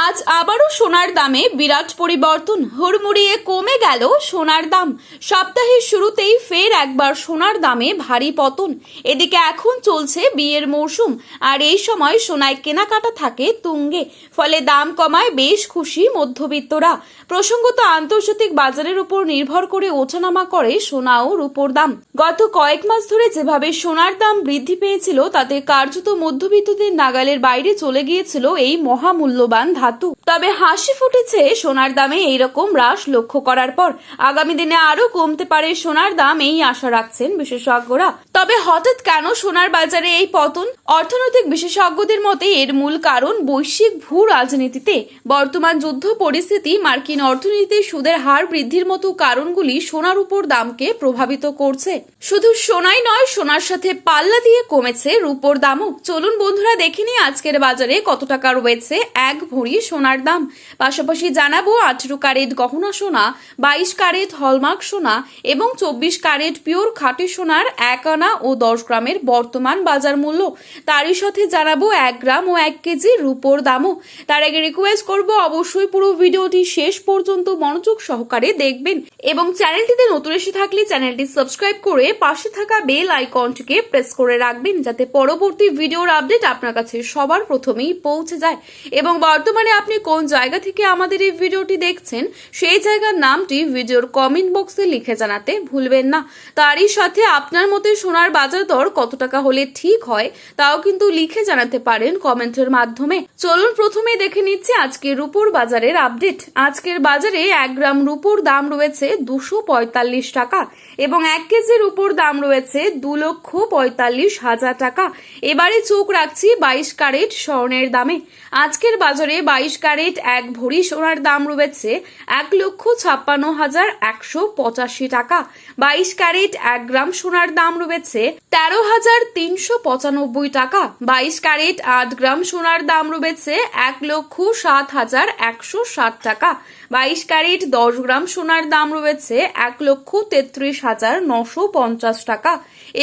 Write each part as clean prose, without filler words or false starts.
আজ আবারও সোনার দামে বিরাট পরিবর্তন। হুড়মুড়িয়ে কমে গেল সোনার দাম। সপ্তাহের শুরুতেই ফের একবার সোনার দামে ভারী পতন। এদিকে এখন চলছে বিয়ের মৌসুম, আর এই সময় সোনায় কেনাকাটা থাকে তুঙ্গে, ফলে দাম কমায় বেশ খুশি মধ্যবিত্তরা। প্রসঙ্গত, আন্তর্জাতিক বাজারের উপর নির্ভর করে ওঠানামা করে সোনা ও রূপোর দাম। গত কয়েক মাস ধরে যেভাবে সোনার দাম বৃদ্ধি পেয়েছিল, তাতে কার্যত মধ্যবিত্তদের নাগালের বাইরে চলে গিয়েছিল এই মহামূল্যবান ধাতু। তবে হাসি ফুটেছে সোনার দামে এইরকম হ্রাস লক্ষ্য করার পর। আগামী দিনে আরো কমতে পারে সোনার দাম, এই আশা রাখছেন বিশেষজ্ঞরা। তবে হঠাৎ কেন সোনার বাজারে এই পতন? অর্থনৈতিক বিশেষজ্ঞদের মতে এর মূল কারণ বৈশ্বিক ভূ রাজনীতিতে বর্তমান যুদ্ধ পরিস্থিতি, মার্কিন অর্থনীতিতে সুদের হার বৃদ্ধির মতো কারণগুলি সোনার উপর দামকে প্রভাবিত করছে। শুধু সোনাই নয়, সোনার সাথে পাল্লা দিয়ে কমেছে রূপোর দামও। চলুন বন্ধুরা, দেখে নিই আজকের বাজারে কত টাকা রয়েছে এক ভরি সোনার দাম। পাশাপাশি জানাবো 18 ক্যারেট গহনা সোনা, 22 ক্যারেট হলমার্ক সোনা এবং 24 ক্যারেট পিওর খাঁটি সোনার 1 আনা ও 10 গ্রামের বর্তমান বাজার মূল্য। তারই সাথে জানাবো 1 গ্রাম ও 1 কেজি রূপোর দামও। তার আগে রিকোয়েস্ট করবো অবশ্যই পুরো ভিডিওটি শেষ পর্যন্ত মনোযোগ সহকারে দেখবেন এবং চ্যানেলটিতে নতুন এসে থাকলে চ্যানেলটি সাবস্ক্রাইব করে পাশে থাকা বেল আইকনটিকে প্রেস করে রাখবেন, যাতে পরবর্তী ভিডিওর আপডেট আপনার কাছে সবার প্রথমেই পৌঁছে যায়। এবং বর্তমানে আপনি কোন জায়গা থেকে আমাদের এই ভিডিওটি দেখছেন, সেই জায়গার নামটি ভিডিওর কমেন্ট বক্সে লিখে জানাতে ভুলবেন না। তারই সাথে আপনার মতে সোনার বাজার দর কত টাকা হলে ঠিক হয়, তাও কিন্তু লিখে জানাতে পারেন কমেন্টের মাধ্যমে। চলুন প্রথমে দেখে নিচ্ছি আজকের রূপোর বাজারের আপডেট। আজকের বাজারে 1 গ্রাম রূপোর দাম রয়েছে 245 টাকা এবং 1 কেজি রূপোর দাম রয়েছে 2,45,000 টাকা। এবারে চোখ রাখছি 22 ক্যারেট স্বর্ণের দামে। আজকের বাজারে 22 ক্যারেট 1 ভরি সোনার দাম রয়েছে 1,56,185 টাকা। 22 ক্যারেট 1 গ্রাম সোনার দাম রয়েছে 13,395 টাকা। 22 ক্যারেট 8 গ্রাম সোনার দাম রয়েছে 1,07,160 টাকা। 22 ক্যারেট 10 গ্রাম সোনার দাম রয়েছে 1,33,950 টাকা।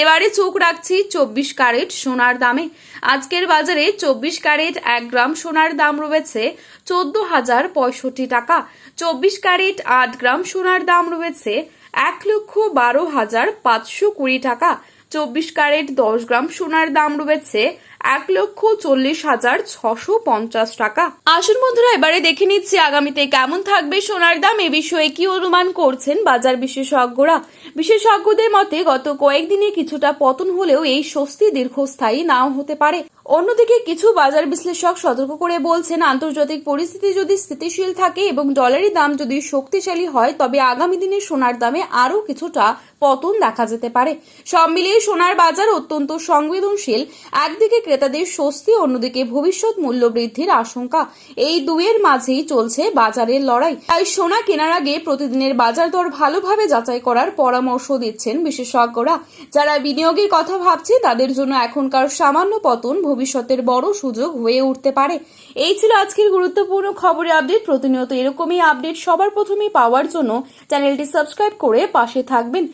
এবারে চোখ রাখছি 24 ক্যারেট সোনার দামে। আজকের বাজারে 24 ক্যারেট 1 গ্রাম সোনার দাম রয়েছে 14,065 টাকা। 24 ক্যারেট 8 গ্রাম সোনার দাম রয়েছে 1,12,520 টাকা। 24 ক্যারেট 10 গ্রাম সোনার দাম রয়েছে 1,40,650 টাকা। আসুন বন্ধুরা, এবারে দেখে নিচ্ছি আগামীতে কেমন থাকবে সোনার দাম। এ বিষয়ে কি অনুমান করছেন বাজার বিশেষজ্ঞরা। বিশেষজ্ঞদের মতে গত কয়েকদিনে কিছুটা পতন হলেও এই স্বস্তি দীর্ঘস্থায়ী নাও হতে পারে। অন্যদিকে কিছু বাজার বিশ্লেষক সতর্ক করে বলছেন, আন্তর্জাতিক পরিস্থিতি যদি স্থিতিশীল থাকে এবং ডলারের দাম যদি শক্তিশালী হয়, তবে আগামী দিনে সোনার দামে আরও কিছুটা পতন দেখা যেতে পারে। সব মিলিয়ে সোনার বাজার অত্যন্ত সংবেদনশীল। একদিকে ক্রেতাদের স্বস্তি, অন্যদিকে ভবিষ্যৎ মূল্য বৃদ্ধির আশঙ্কা। এই দুইয়ের মাঝেই চলছে বাজারের লড়াই। তাই সোনা কেনার আগে প্রতিদিনের বাজার দর ভালোভাবে যাচাই করার পরামর্শ দিচ্ছেন বিশেষজ্ঞরা। যারা বিনিয়োগের কথা ভাবছে, তাদের জন্য এখনকার সামান্য পতন ভবিষ্যতের বড় সুযোগ হয়ে উঠতে পারে। এই ছিল আজকের গুরুত্বপূর্ণ খবরের আপডেট। প্রতিনিয়ত এরকমই আপডেট সবার প্রথমে পাওয়ার জন্য চ্যানেলটি সাবস্ক্রাইব করে পাশে থাকবেন।